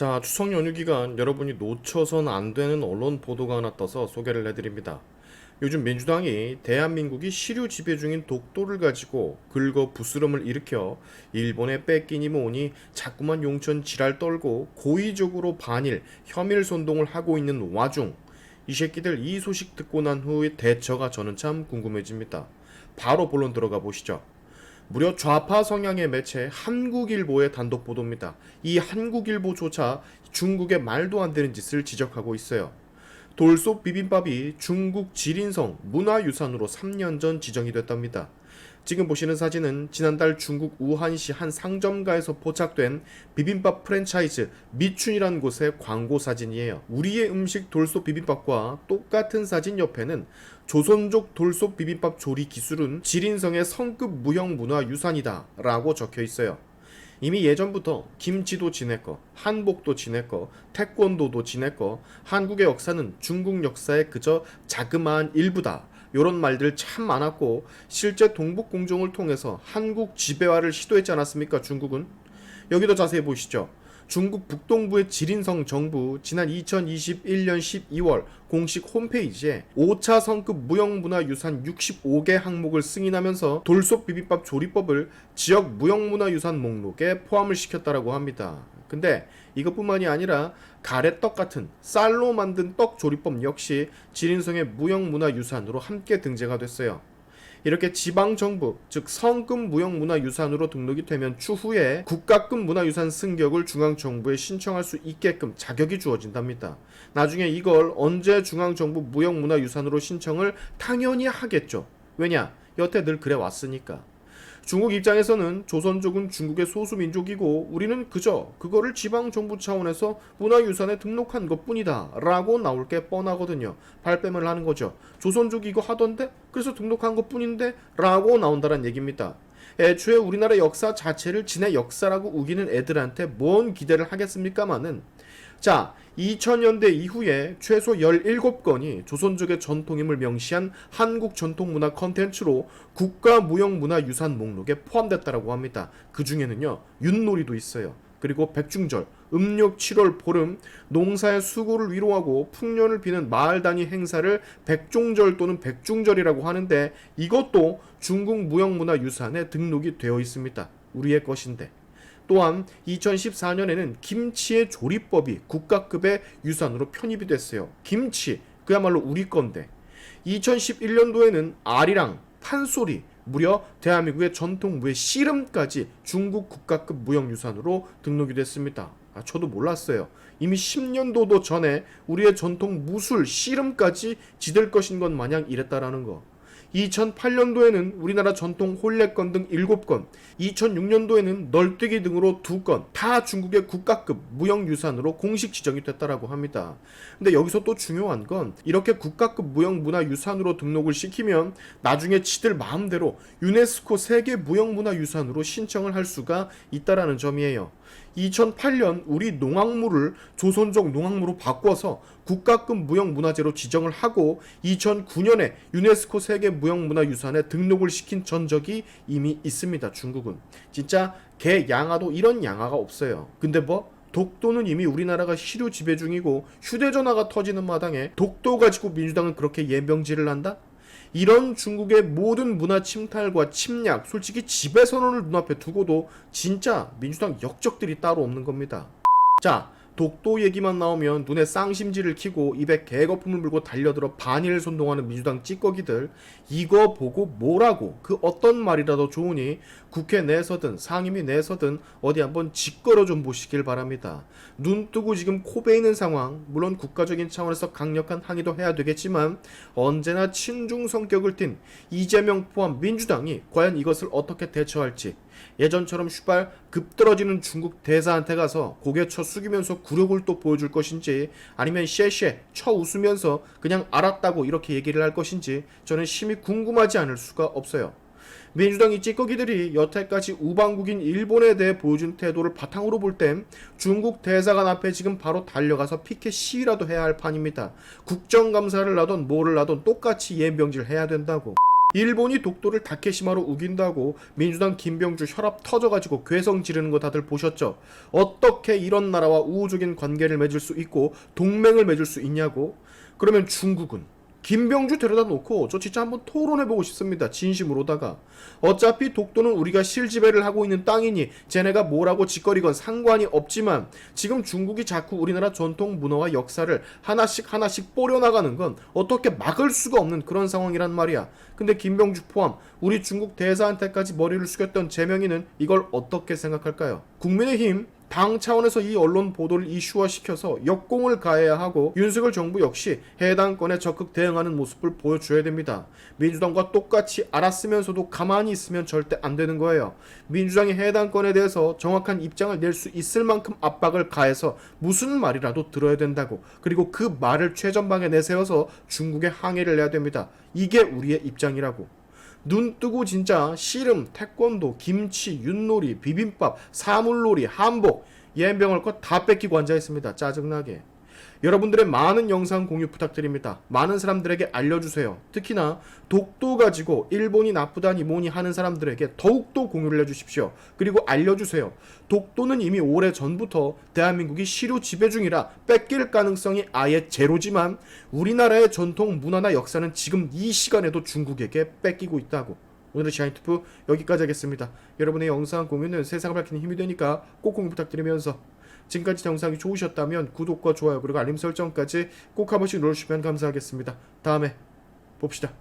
자, 추석 연휴 기간 여러분이 놓쳐선 안 되는 언론 보도가 하나 떠서 소개를 해드립니다. 요즘 민주당이 대한민국이 시류 지배 중인 독도를 가지고 긁어 부스럼을 일으켜 일본에 뺏기니 뭐니 자꾸만 용천 지랄 떨고 고의적으로 반일, 혐일 선동을 하고 있는 와중 이 새끼들 이 소식 듣고 난 후의 대처가 저는 참 궁금해집니다. 바로 본론 들어가 보시죠. 무려 좌파 성향의 매체 한국일보의 단독 보도입니다. 이 한국일보조차 중국의 말도 안 되는 짓을 지적하고 있어요. 돌솥 비빔밥이 중국 지린성 문화유산으로 3년 전 지정이 됐답니다. 지금 보시는 사진은 지난달 중국 우한시 한 상점가에서 포착된 비빔밥 프랜차이즈 미춘이라는 곳의 광고 사진이에요. 우리의 음식 돌솥 비빔밥과 똑같은 사진 옆에는 조선족 돌솥 비빔밥 조리 기술은 지린성의 성급 무형문화유산이다 라고 적혀 있어요. 이미 예전부터 김치도 지네거, 한복도 지네거, 태권도도 지네거, 한국의 역사는 중국 역사의 그저 자그마한 일부다. 요런 말들 참 많았고 실제 동북공정을 통해서 한국 지배화를 시도했지 않았습니까? 중국은? 여기도 자세히 보시죠. 중국 북동부의 지린성 정부 지난 2021년 12월 공식 홈페이지에 5차 성급 무형문화유산 65개 항목을 승인하면서 돌솥 비빔밥 조리법을 지역 무형문화유산 목록에 포함을 시켰다라고 합니다. 근데 이것뿐만이 아니라 가래떡 같은 쌀로 만든 떡 조리법 역시 지린성의 무형문화유산으로 함께 등재가 됐어요. 이렇게 지방정부, 즉 성급 무형문화유산으로 등록이 되면 추후에 국가급 문화유산 승격을 중앙정부에 신청할 수 있게끔 자격이 주어진답니다. 나중에 이걸 언제 중앙정부 무형문화유산으로 신청을 당연히 하겠죠. 왜냐? 여태 늘 그래 왔으니까. 중국 입장에서는 조선족은 중국의 소수민족이고 우리는 그저 그거를 지방정부 차원에서 문화유산에 등록한 것뿐이다 라고 나올 게 뻔하거든요. 발뺌을 하는 거죠. 조선족이 이거 하던데? 그래서 등록한 것뿐인데? 라고 나온다는 얘기입니다. 애초에 우리나라 역사 자체를 지네 역사라고 우기는 애들한테 뭔 기대를 하겠습니까마는 자, 2000년대 이후에 최소 17건이 조선족의 전통임을 명시한 한국 전통문화 컨텐츠로 국가무형문화유산 목록에 포함됐다고 합니다. 그 중에는요, 윷놀이도 있어요. 그리고 백중절, 음력 7월 보름, 농사의 수고를 위로하고 풍년을 비는 마을 단위 행사를 백종절 또는 백중절이라고 하는데 이것도 중국 무형문화유산에 등록이 되어 있습니다. 우리의 것인데. 또한 2014년에는 김치의 조리법이 국가급의 유산으로 편입이 됐어요. 김치, 그야말로 우리 건데. 2011년도에는 아리랑, 판소리, 무려 대한민국의 전통 무의 씨름까지 중국 국가급 무형유산으로 등록이 됐습니다. 저도 몰랐어요. 이미 10년도도 전에 우리의 전통 무술, 씨름까지 지들 것인 것 마냥 이랬다라는 거. 2008년도에는 우리나라 전통 혼례권 등 7건, 2006년도에는 널뛰기 등으로 2건, 다 중국의 국가급 무형유산으로 공식 지정이 됐다고 합니다. 근데 여기서 또 중요한 건 이렇게 국가급 무형문화유산으로 등록을 시키면 나중에 지들 마음대로 유네스코 세계 무형문화유산으로 신청을 할 수가 있다라는 점이에요. 2008년 우리 농악물을 조선족 농악물로 바꿔서 국가급 무형문화재로 지정을 하고 2009년에 유네스코 세계 무형문화유산에 등록을 시킨 전적이 이미 있습니다. 중국은. 진짜 개 양아도 이런 양아가 없어요. 근데 뭐? 독도는 이미 우리나라가 시류 지배 중이고 휴대전화가 터지는 마당에 독도 가지고 민주당은 그렇게 예명질을 한다? 이런 중국의 모든 문화 침탈과 침략, 솔직히 지배선언을 눈앞에 두고도 진짜 민주당 역적들이 따로 없는 겁니다. 자, 독도 얘기만 나오면 눈에 쌍심지를 켜고 입에 개거품을 물고 달려들어 반일 선동하는 민주당 찌꺼기들, 이거 보고 뭐라고 그 어떤 말이라도 좋으니 국회 내에서든 상임위 내에서든 어디 한번 짓걸어 좀 보시길 바랍니다. 눈 뜨고 지금 코 베이는 상황, 물론 국가적인 차원에서 강력한 항의도 해야 되겠지만 언제나 친중 성격을 띤 이재명 포함 민주당이 과연 이것을 어떻게 대처할지, 예전처럼 슈발 급떨어지는 중국 대사한테 가서 고개 쳐 숙이면서 굴욕을 또 보여줄 것인지 아니면 쉐쉐 쳐 웃으면서 그냥 알았다고 이렇게 얘기를 할 것인지 저는 심히 궁금하지 않을 수가 없어요. 민주당 이 찌꺼기들이 여태까지 우방국인 일본에 대해 보여준 태도를 바탕으로 볼 땐 중국 대사관 앞에 지금 바로 달려가서 피켓 시위라도 해야 할 판입니다. 국정감사를 하던 뭐를 하던 똑같이 예명질 해야 된다고. 일본이 독도를 다케시마로 우긴다고 민주당 김병주 혈압 터져가지고 괴성 지르는 거 다들 보셨죠? 어떻게 이런 나라와 우호적인 관계를 맺을 수 있고 동맹을 맺을 수 있냐고? 그러면 중국은 김병주 데려다 놓고 저 진짜 한번 토론해보고 싶습니다. 진심으로다가. 어차피 독도는 우리가 실지배를 하고 있는 땅이니 쟤네가 뭐라고 짓거리건 상관이 없지만 지금 중국이 자꾸 우리나라 전통 문화와 역사를 하나씩 뽀려나가는 건 어떻게 막을 수가 없는 그런 상황이란 말이야. 근데 김병주 포함 우리 중국 대사한테까지 머리를 숙였던 제명이는 이걸 어떻게 생각할까요? 국민의힘 당 차원에서 이 언론 보도를 이슈화시켜서 역공을 가해야 하고 윤석열 정부 역시 해당 건에 적극 대응하는 모습을 보여줘야 됩니다. 민주당과 똑같이 알았으면서도 가만히 있으면 절대 안 되는 거예요. 민주당이 해당 건에 대해서 정확한 입장을 낼 수 있을 만큼 압박을 가해서 무슨 말이라도 들어야 된다고. 그리고 그 말을 최전방에 내세워서 중국에 항의를 해야 됩니다. 이게 우리의 입장이라고. 눈 뜨고 진짜 씨름, 태권도, 김치, 윷놀이, 비빔밥, 사물놀이, 한복, 예병할 것 다 뺏기고 앉아있습니다. 짜증나게. 여러분들의 많은 영상 공유 부탁드립니다. 많은 사람들에게 알려주세요. 특히나 독도 가지고 일본이 나쁘다니 뭐니 하는 사람들에게 더욱더 공유를 해주십시오. 그리고 알려주세요. 독도는 이미 오래전부터 대한민국이 시류 지배 중이라 뺏길 가능성이 아예 제로지만 우리나라의 전통 문화나 역사는 지금 이 시간에도 중국에게 뺏기고 있다고. 오늘의 샤인투프 여기까지 하겠습니다. 여러분의 영상 공유는 세상을 밝히는 힘이 되니까 꼭 공유 부탁드리면서 지금까지 영상이 좋으셨다면 구독과 좋아요 그리고 알림 설정까지 꼭 한 번씩 눌러주시면 감사하겠습니다. 다음에 봅시다.